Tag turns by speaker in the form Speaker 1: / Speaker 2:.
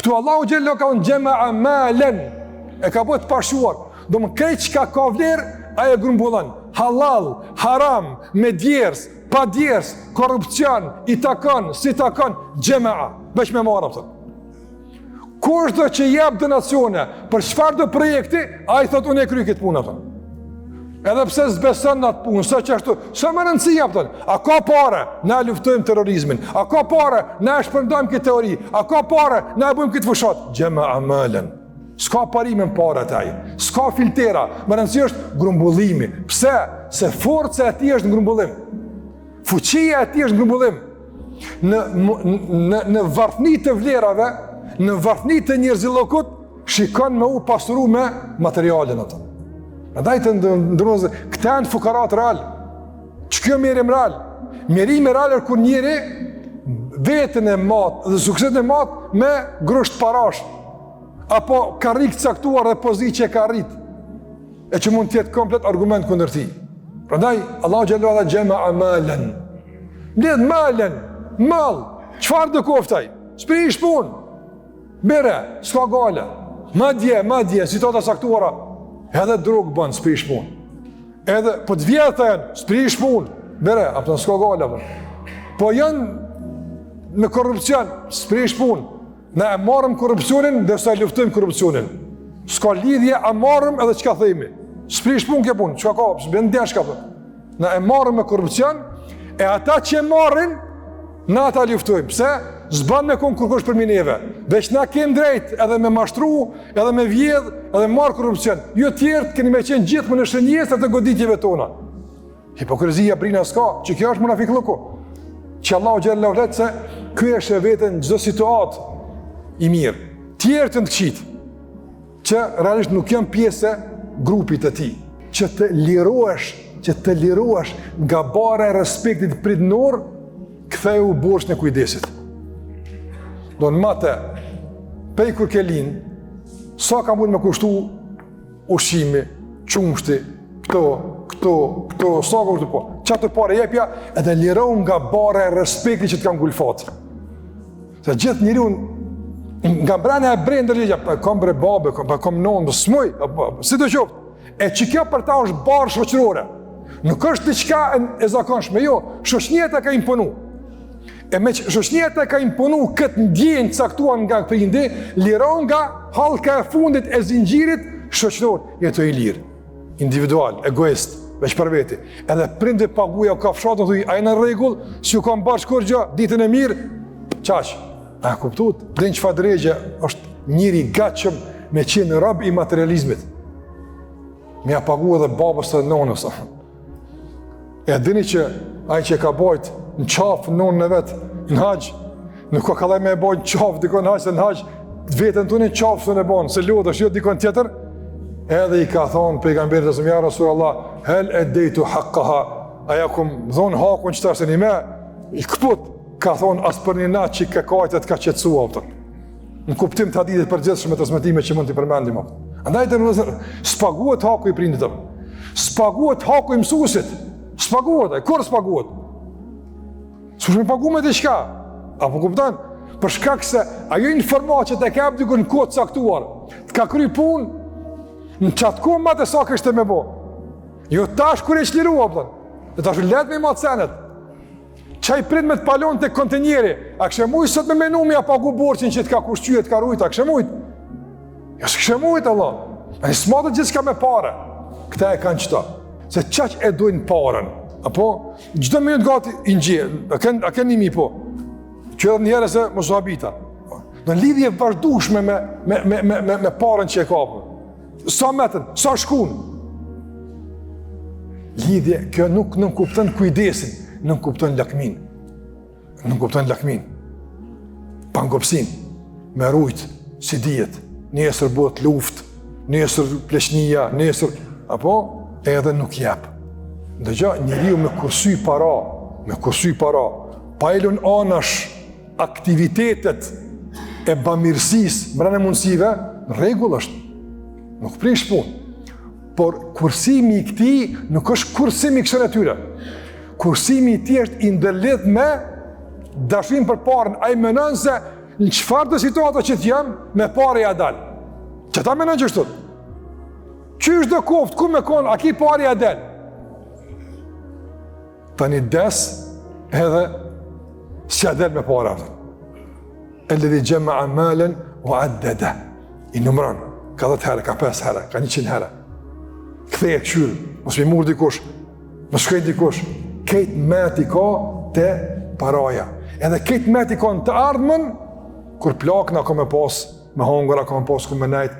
Speaker 1: Këtu Allahu xhallahu ka unë gjema'a malen, e ka bëtë pashuar. Do më krejt që ka vlerë, aje grumbullon. Halal, haram, me djerës, pa djerës, korupcion, i takon, si takon, gjema'a, veç me marë, pëtën. Kur do që jep donacione, për çfarë do projekti, ai thot unë e kryj këtë punë atë. Edhe pse s'beson në atë punë, sa që ashtu, sa më rëndësi japton. A ka parë, na luftojmë terrorizmin. A ka parë, na shpërndajmë këtë teori. A ka parë, na bëjmë këtë fushat. Gjema amalen. S'ka parime në parë ataj. S'ka filtera. Më rëndësi është grumbullimi. Pse? Se forca e tij është në grumbullim. Fuqia e tij është në grumbullim. Në varfëni të vlerave, në varfëni të njerëzillokut, shikon me u pasuru me materialin atë. Ndaj të ndërnozë, këta janë fukarat real. Që kjo mjerim real? Mjerim real është kur njeri vetën e matë dhe suksesin e matë me grusht parash. Apo ka rikë caktuar dhe pozitë që ka rritë. E që mund tjetë komplet argument këndër ti. Ndaj, Allah Gjallu Adha gjema amalen. Mledh malen, mal, qëfar dhe koftaj? Spri ish pun. Bere, s'ka gale. Madje, situata saktuara. Edhe drogë bënë, s'prish punë. Edhe, po të vjetë janë, s'prish punë. Bere, apëton s'ka gale, po janë në korupcion, s'prish punë. Ne e marëm korupcionin, dhe sa luftujmë korupcionin. S'ka lidhje, a marëm edhe qka thejmi. S'prish punë ke punë, qka ka, s'bën deshka, ne e marëm me korupcion, e ata që marrin, na ata luftujmë. Pse? Zban me konë kërkosh për mineve. Veç na kem drejt edhe me mashtru, edhe me vjedh, edhe me marë korupcion. Jo tjertë keni me qenë gjithë më në shënjesë të goditjeve tona. Hipokrizia brina s'ka, që kjo është munafik lëku. Që Allah u gjerë laulet se kjo është e vetën në gjithë situatë i mirë. Tjertë të këqitë, që realisht nuk janë pjesë grupit të ti. Që të lirohesh nga bara e respektit pritnor, ktheu borsh në kujdesit. Do në mate, pej kur ke linë, sa ka mund me kushtu ushqimi, qumshti, këto, sa ka kushtu po. Qatë të pare jepja, edhe lirohu nga bare e respekti që të kanë gulfat. Se gjithë njëri unë, nga brene e brejnë dërligja, kam bre babe, kam nonë, s'moj, si të qoftë. E që kjo për ta është barë shoqërore. Nuk është të qka e zakonshme, jo, shoqënjeta ka imponu. E me që shoqënjeta ka imponu këtë ndjenjë caktuan nga prindi, liron nga halka e fundit e zinxhirit shoqëror, jeto i lirë, individual, egoist, veç për veti. Edhe prindi paguja ka fshatën, thuj, a e në regull, si u kam bashkë kur gjë, ditën e mirë, qaq. A kuptut, dhe në qëfa drejgje është njëri gatshëm me qenë rab i materializmit. Me a pagu edhe babës të nonës. E dini që ai që ka bajt në qafë nonën e vetë në haqë, nuk ka kalaj me e bajt në qafë dikon haqë, se në haqë vetën të në qafë së në banë, se lodë është jo dikon tjetër, edhe i ka thonë pejgamberit e zëmja Rasulullah, hel e dejtu haqqaha, aja kum dhonë hakun qëta se një me, i këput, ka thonë as për një natë që ka kajtet ka qetsua, në kuptim të haditit për gjithë shumë të transmetime që mund t'i përmendim. Andaj të nëzër, spaguat haku i prindit, spaguat haku i mësusit, spaguat, kur spaguat? S'u shme pagu me t'i shka, apo kuptan? Për shkak se ajo informat që të kep dikën në kodë saktuar, të ka kry pun, në qatë kohë ma të sa kështë me bo. Jo tash kur e qlirua, dhe tash let me ma të senet. Qaj prind me të palon të kontenjeri, a kështë mujtë sot me menu me a pagu borqin që të ka kushqyet, të ka rujt, a kështë mujtë? Jo së kështë mujtë, Allah. A një smadët gjithë s'ka me pare. Këta e kanë qëta. Se qaq e dojnë parën. Apo, gjithë me jënë gati i njërë, a kënë nimi po. Që edhe njëre se më habita. Në lidhje vazhdushme me parën që e kapë. Sa metën, sa shkun. Lidhje, kjo nuk kuptën kujdesin, nuk kuptën lakmin. Nuk kuptën lakmin. Pangopsin, me rujt, si dijet, nesër bot luft, nesër pleqnia, nesër, apo, edhe nuk jep. Dëgja, njeriu me kursuj para, pa elun anash aktivitetet e bamirësis, mërën e mundësive, në regull është, nuk prish pun. Por kursimi i këti nuk është kursimi i kësën e tyre. Kursimi i ti është i ndërlidh me dashurim për parën, a i mënën se në çfarë të situata që t'jam, me pare ja dal. Që ta menon që shtut. Qysh do koft, ku me kon, a ki pare ja dal. Tani des edhe s'ja del me pare aftën. Alladhi jama'a malan wa addada. I numron, ka 10 herë, ka 5 herë, ka 100 herë. Kthehet qyrë, mos mi mur dikush, mos shkoj dikush. Këtë meti ka te paraja. Edhe këtë meti ka në të ardhmen, kur plakna ka me pas, me hongura ka me pas, ku me nejt,